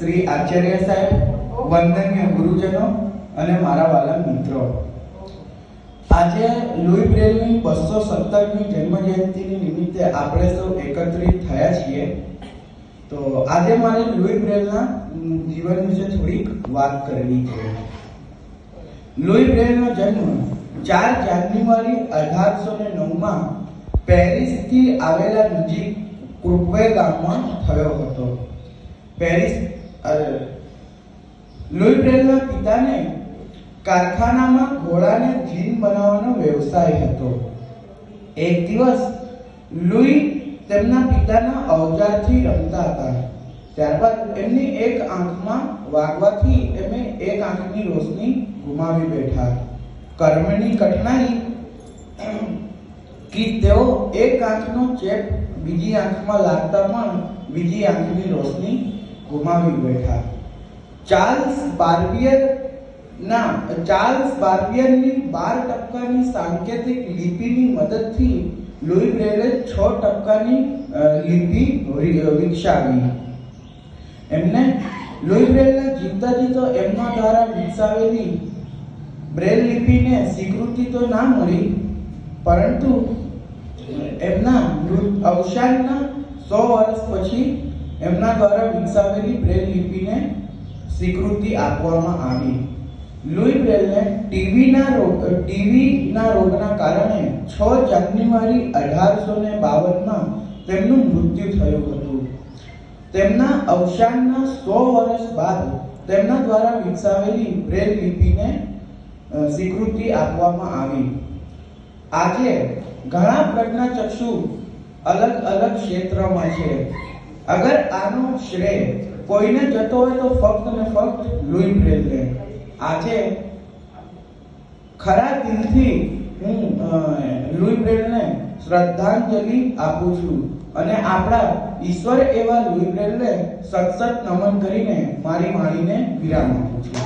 શ્રી આચાર્ય સાહેબ, વંદનીય ગુરુજનો અને મારા વાલા મિત્રો, આજે લુઈ બ્રેલની 217મી જન્મજયંતિની નિમિત્તે આપણે સૌ એકત્રિત થયા છીએ. તો આજે મારે લુઈ બ્રેલના જીવન વિશે થોડીક વાત કરવી છે. લુઈ બ્રેલનો જન્મ 4 જાન્યુઆરી 1809માં પેરિસથી આવેલા નજીક ક્રુક્વે ગામમાં થયો હતો. લુઈ બ્રેલના પિતાને કારખાનામાં ઘોડાને જીન બનાવવાનો વ્યવસાય હતો. એક દિવસ લુઈ તેમના પિતાના અવજારથી રમતા હતા. ત્યારબાદ એમની એક આંખમાં વાગવાથી એમને એક આંખની રોશની ગુમાવી બેઠા. કર્મની કઠણાઈ કે તેઓ એક આંખનો ચેપ બીજી આંખમાં લાગતા પણ બીજી આંખની રોશની ગુમાવી બેઠા. ચાર્લ્સ બાર્બિયરની 12 ટપકાની સાંકેતિક લિપિની મદદથી લુઈ બ્રેલે 6 ટપકાની લિપિ વિકસાવી. એમને લુઈ બ્રેલને જીવતા તો એમના દ્વારા વિકસાવેલી બ્રેલ લિપિને સ્વીકૃતિ તો ના મળી, પરંતુ એમના અવસાનના 100 વર્ષ પછી એમના દ્વારા વિકસાવેલી બ્રેલ લિપિને સ્વીકૃતિ આપવામાં આવી. લુઈ બ્રેલને ટીવીના રોગના કારણે 6 જાન્યુઆરી 1852માં તેમનું મૃત્યુ થયું હતું. તેમના અવસાનના 100 વર્ષ બાદ તેમના દ્વારા વિકસાવેલી બ્રેલ લિપિને સ્વીકૃતિ આપવામાં આવી. આજે ઘણા પ્રજ્ઞાચક્ષુ અલગ અલગ ક્ષેત્રમાં છે. અગર આનો શ્રેય કોઈને જતો હોય તો ફક્ત ને ફક્ત લુઈ બ્રેલને. આજે ખરા દિલથી હું લુઈ બ્રેલને શ્રદ્ધાંજલિ આપું છું અને આપણા ઈશ્વર એવા લુઈ બ્રેલને સતસત નમન કરીને મારી વાણીને વિરામ આપું છું.